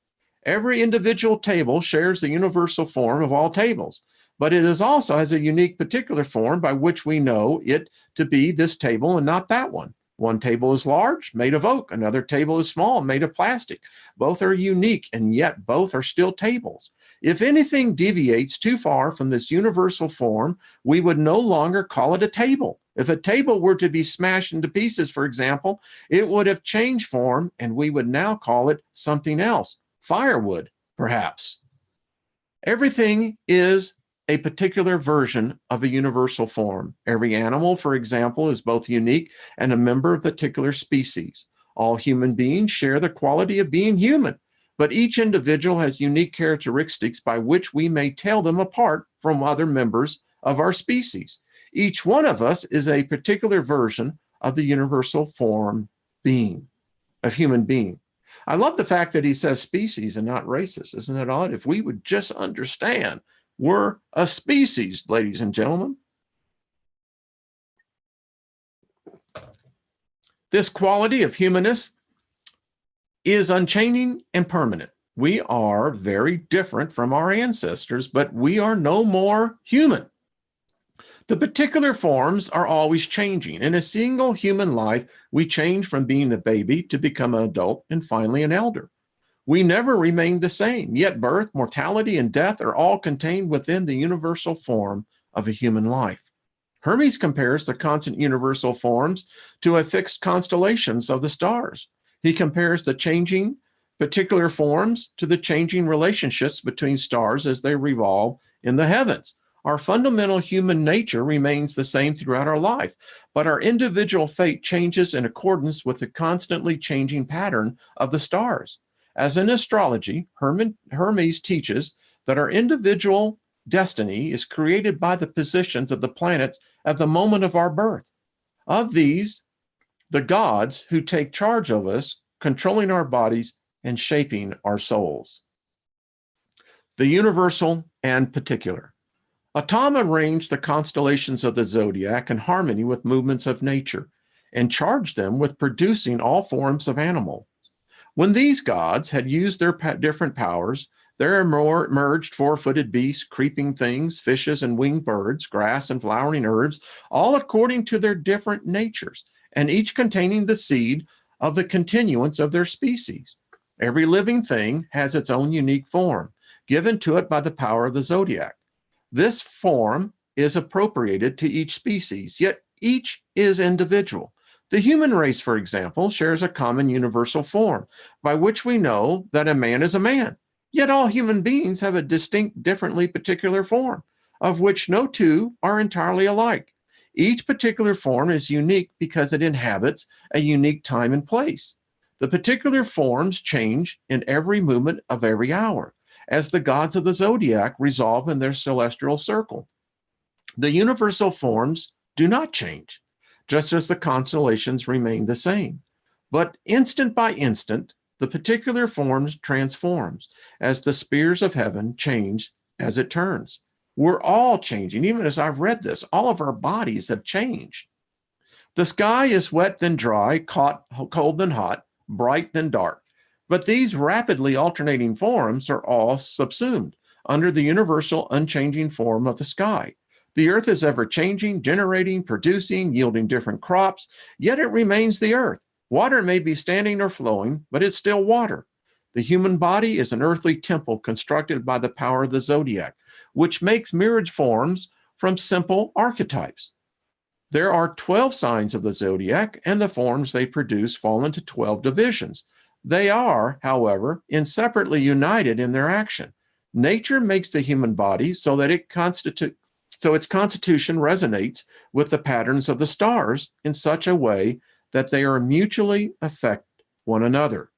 Every individual table shares the universal form of all tables, but it is also has a unique particular form by which we know it to be this table and not that one. One table is large, made of oak. Another table is small, made of plastic. Both are unique, and yet both are still tables. If anything deviates too far from this universal form, we would no longer call it a table. If a table were to be smashed into pieces, for example, it would have changed form, and we would now call it something else. Firewood, perhaps. Everything is a particular version of a universal form. Every animal, for example, is both unique and a member of a particular species. All human beings share the quality of being human, but each individual has unique characteristics by which we may tell them apart from other members of our species. Each one of us is a particular version of the universal form being, of human being. I love the fact that he says species and not races. Isn't that odd? If we would just understand we're a species, ladies and gentlemen. This quality of humanness is unchanging and permanent. We are very different from our ancestors, but we are no more human. The particular forms are always changing. In a single human life, we change from being a baby to become an adult and finally an elder. We never remain the same, yet birth, mortality, and death are all contained within the universal form of a human life. Hermes compares the constant universal forms to a fixed constellations of the stars. He compares the changing particular forms to the changing relationships between stars as they revolve in the heavens. Our fundamental human nature remains the same throughout our life, but our individual fate changes in accordance with the constantly changing pattern of the stars. As in astrology, Hermes teaches that our individual destiny is created by the positions of the planets at the moment of our birth. Of these, the gods who take charge of us, controlling our bodies and shaping our souls. The universal and particular. ATUM arranged the constellations of the zodiac in harmony with movements of nature and charged them with producing all forms of animal. When these gods had used their different powers, there emerged four-footed beasts, creeping things, fishes and winged birds, grass and flowering herbs, all according to their different natures, and each containing the seed of the continuance of their species. Every living thing has its own unique form, given to it by the power of the zodiac. This form is appropriated to each species, yet each is individual. The human race, for example, shares a common universal form, by which we know that a man is a man. Yet all human beings have a distinct, differently particular form, of which no two are entirely alike. Each particular form is unique because it inhabits a unique time and place. The particular forms change in every movement of every hour, as the gods of the zodiac revolve in their celestial circle. The universal forms do not change, just as the constellations remain the same. But instant by instant, the particular forms transforms as the spheres of heaven change as it turns. We're all changing. Even as I've read this, all of our bodies have changed. The sky is wet then dry, cold then hot, bright then dark. But these rapidly alternating forms are all subsumed under the universal unchanging form of the sky. The earth is ever changing, generating, producing, yielding different crops, yet it remains the earth. Water may be standing or flowing, but it's still water. The human body is an earthly temple constructed by the power of the zodiac, which makes myriad forms from simple archetypes. There are 12 signs of the zodiac, and the forms they produce fall into 12 divisions. They are, however, inseparably united in their action. Nature makes the human body so that its constitution resonates with the patterns of the stars in such a way that they are mutually affect one another.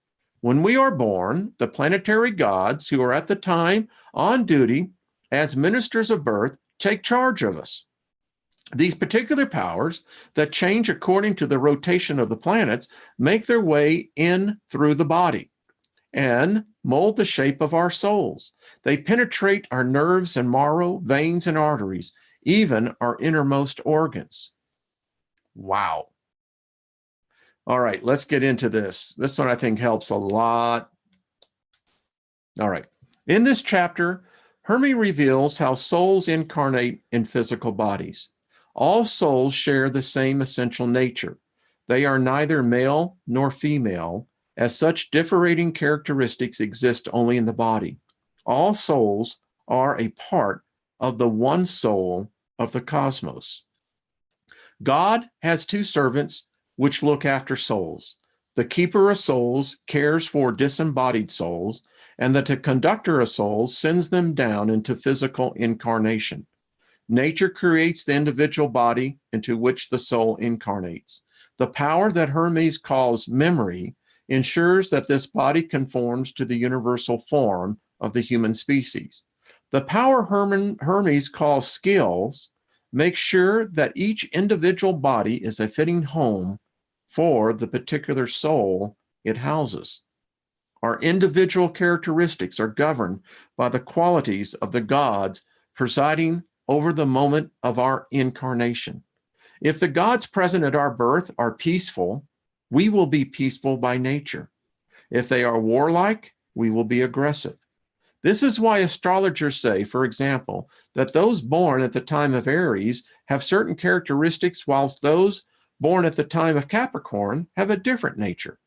When we are born, the planetary gods who are at the time on duty as ministers of birth take charge of us. These particular powers that change according to the rotation of the planets make their way in through the body and mold the shape of our souls. They penetrate our nerves and marrow, veins and arteries, even our innermost organs. Wow. All right, let's get into this. This one I think helps a lot. All right. In this chapter, Hermes reveals how souls incarnate in physical bodies. All souls share the same essential nature. They are neither male nor female, as such differing characteristics exist only in the body. All souls are a part of the one soul of the cosmos. God has two servants which look after souls. The keeper of souls cares for disembodied souls, and the conductor of souls sends them down into physical incarnation. Nature creates the individual body into which the soul incarnates. The power that Hermes calls memory ensures that this body conforms to the universal form of the human species. The power Hermes calls skills makes sure that each individual body is a fitting home for the particular soul it houses. Our individual characteristics are governed by the qualities of the gods presiding over the moment of our incarnation. If the gods present at our birth are peaceful, we will be peaceful by nature. If they are warlike, we will be aggressive. This is why astrologers say, for example, that those born at the time of Aries have certain characteristics, whilst those born at the time of Capricorn have a different nature.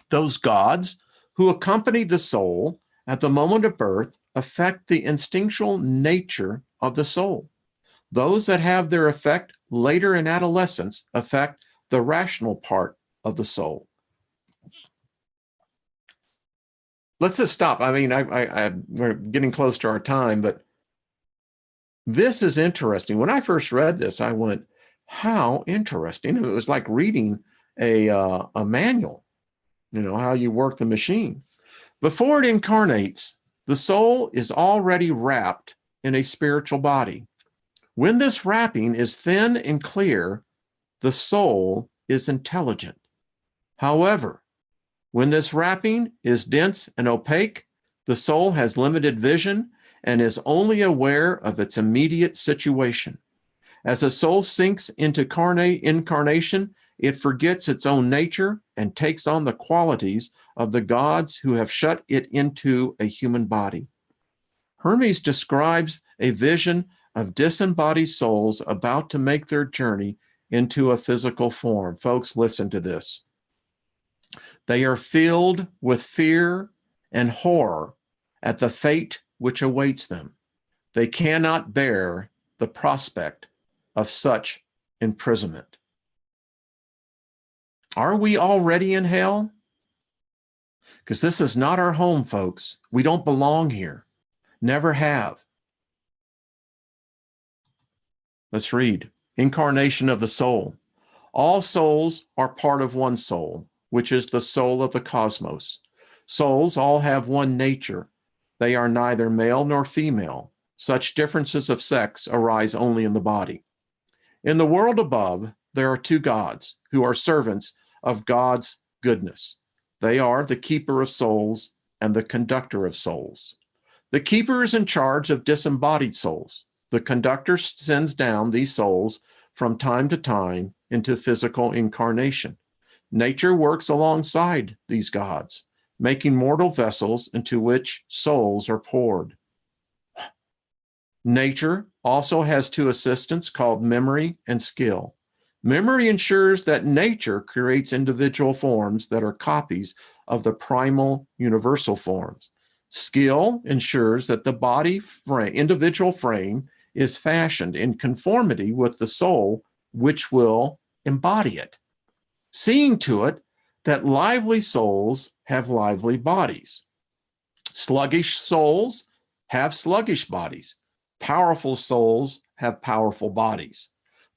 Those gods who accompany the soul at the moment of birth affect the instinctual nature of the soul. Those that have their effect later in adolescence affect the rational part of the soul. Let's just stop. I mean, we're getting close to our time, but this is interesting. When I first read this, I went, how interesting. It was like reading a manual, how you work the machine. Before it incarnates, the soul is already wrapped in a spiritual body. When this wrapping is thin and clear, the soul is intelligent. However, when this wrapping is dense and opaque, the soul has limited vision and is only aware of its immediate situation. As a soul sinks into incarnation, it forgets its own nature and takes on the qualities of the gods who have shut it into a human body. Hermes describes a vision of disembodied souls about to make their journey into a physical form. Folks, listen to this. They are filled with fear and horror at the fate which awaits them. They cannot bear the prospect of such imprisonment. Are we already in hell? Because this is not our home, folks. We don't belong here. Never have. Let's read. Incarnation of the soul. All souls are part of one soul, which is the soul of the cosmos. Souls all have one nature. They are neither male nor female. Such differences of sex arise only in the body. In the world above, there are two gods who are servants of God's goodness. They are the keeper of souls and the conductor of souls. The keeper is in charge of disembodied souls. The conductor sends down these souls from time to time into physical incarnation. Nature works alongside these gods, making mortal vessels into which souls are poured. Nature also has two assistants called memory and skill. Memory ensures that nature creates individual forms that are copies of the primal universal forms. Skill ensures that the individual frame is fashioned in conformity with the soul which will embody it, seeing to it that lively souls have lively bodies. Sluggish souls have sluggish bodies. Powerful souls have powerful bodies.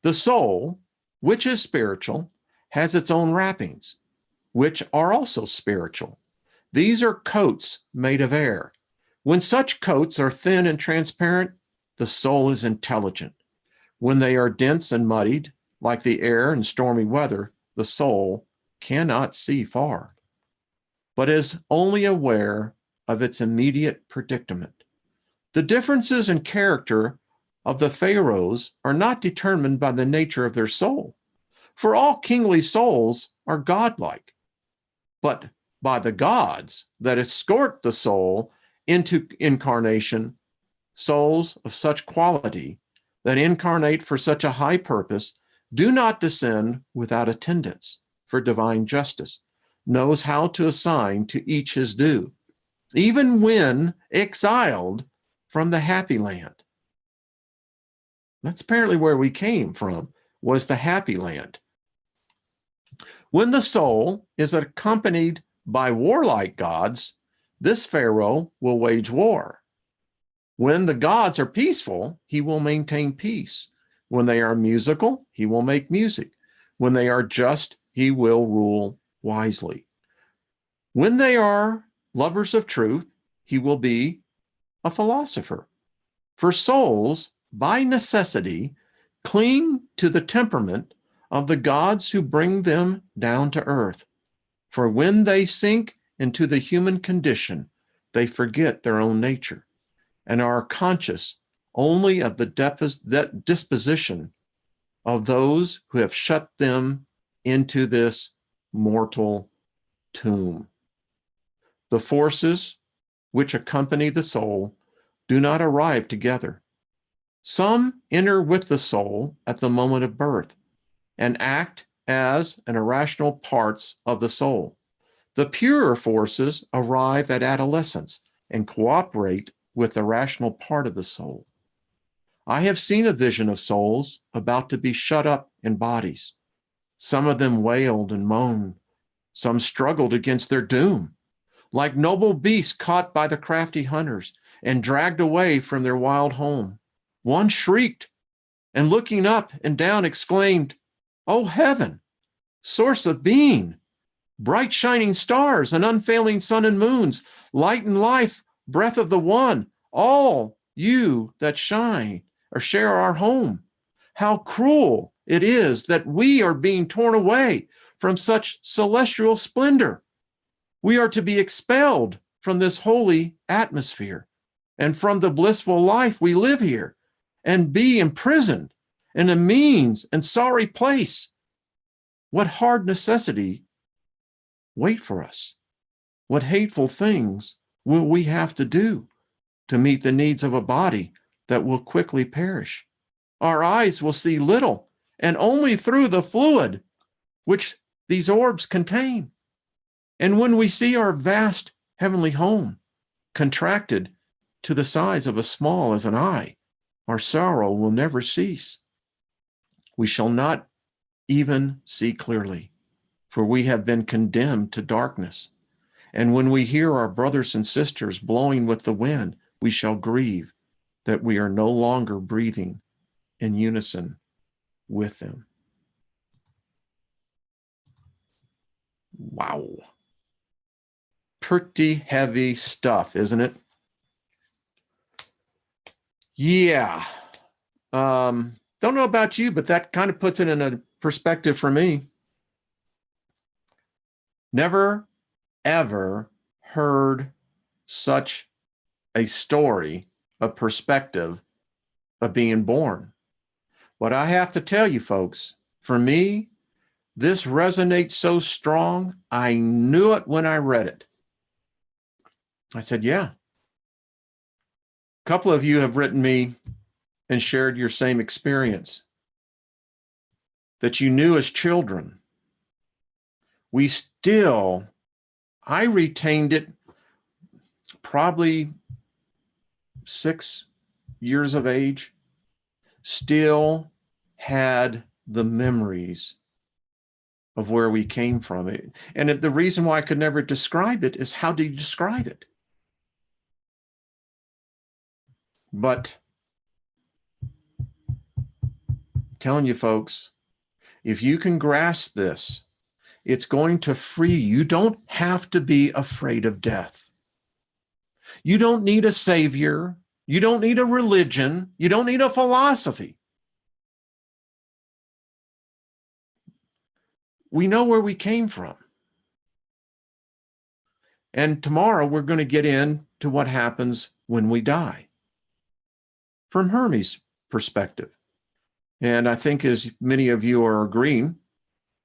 The soul, which is spiritual, has its own wrappings, which are also spiritual. These are coats made of air. When such coats are thin and transparent, the soul is intelligent. When they are dense and muddied, like the air in stormy weather, the soul cannot see far, but is only aware of its immediate predicament. The differences in character of the pharaohs are not determined by the nature of their soul, for all kingly souls are godlike, but by the gods that escort the soul into incarnation, souls of such quality that incarnate for such a high purpose do not descend without attendance, for divine justice knows how to assign to each his due, even when exiled from the happy land. That's apparently where we came from, was the happy land. When the soul is accompanied by warlike gods, this pharaoh will wage war. When the gods are peaceful, he will maintain peace. When they are musical, he will make music. When they are just, he will rule wisely. When they are lovers of truth, he will be a philosopher. For souls, by necessity, cling to the temperament of the gods who bring them down to earth. For when they sink into the human condition, they forget their own nature and are conscious only of the disposition of those who have shut them into this mortal tomb. The forces which accompany the soul do not arrive together. Some enter with the soul at the moment of birth and act as an irrational parts of the soul. The purer forces arrive at adolescence and cooperate with the rational part of the soul. I have seen a vision of souls about to be shut up in bodies. Some of them wailed and moaned. Some struggled against their doom, like noble beasts caught by the crafty hunters and dragged away from their wild home. One shrieked and looking up and down exclaimed, "O heaven, source of being, bright shining stars and unfailing sun and moons, light and life, breath of the one, all you that shine or share our home. How cruel it is that we are being torn away from such celestial splendor. We are to be expelled from this holy atmosphere and from the blissful life we live here and be imprisoned in a mean and sorry place. What hard necessity wait for us? What hateful things will we have to do to meet the needs of a body that will quickly perish? Our eyes will see little and only through the fluid which these orbs contain. And when we see our vast heavenly home contracted to the size of as small as an eye, our sorrow will never cease. We shall not even see clearly, for we have been condemned to darkness. And when we hear our brothers and sisters blowing with the wind, we shall grieve that we are no longer breathing in unison with them." Wow. Pretty heavy stuff, isn't it? Yeah. Don't know about you, but that kind of puts it in a perspective for me. Never, ever heard such a story, a perspective of being born. But I have to tell you, folks, for me, this resonates so strong. I knew it when I read it. I said, yeah. A couple of you have written me and shared your same experience that you knew as children. I retained it probably 6 years of age, still had the memories of where we came from. And the reason why I could never describe it is, how do you describe it? But I'm telling you, folks, if you can grasp this, it's going to free you. You don't have to be afraid of death. You don't need a savior. You don't need a religion. You don't need a philosophy. We know where we came from. And tomorrow we're going to get into what happens when we die. From Hermes' perspective. And I think, as many of you are agreeing,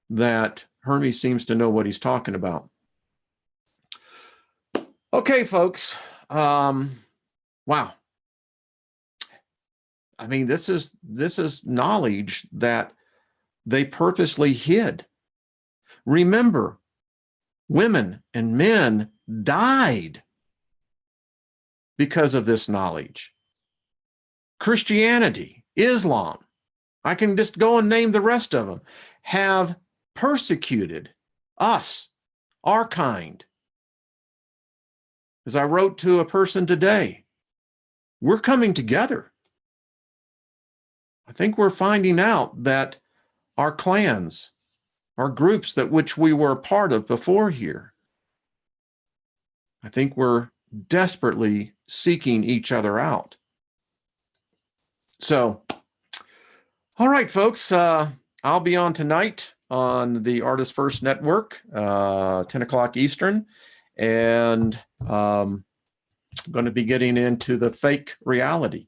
that Hermes seems to know what he's talking about. Okay, folks. Wow. I mean, this is knowledge that they purposely hid. Remember, women and men died because of this knowledge. Christianity, Islam, I can just go and name the rest of them, have persecuted us, our kind. As I wrote to a person today, we're coming together. I think we're finding out that our clans, our groups that which we were a part of before here, I think we're desperately seeking each other out. So, all right, folks, I'll be on tonight on the Artist First Network, 10 o'clock Eastern, and I'm going to be getting into the fake reality.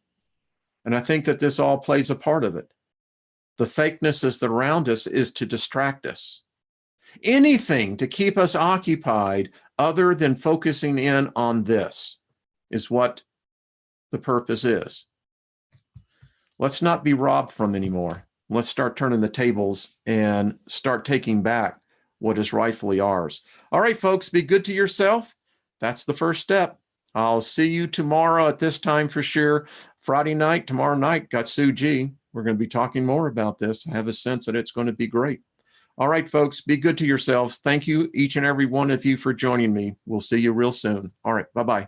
And I think that this all plays a part of it. The fakeness that's around us is to distract us. Anything to keep us occupied other than focusing in on this is what the purpose is. Let's not be robbed from anymore. Let's start turning the tables and start taking back what is rightfully ours. All right, folks, be good to yourself. That's the first step. I'll see you tomorrow at this time for sure. Friday night, tomorrow night, got Sue G. We're going to be talking more about this. I have a sense that it's going to be great. All right, folks, be good to yourselves. Thank you, each and every one of you, for joining me. We'll see you real soon. All right, bye-bye.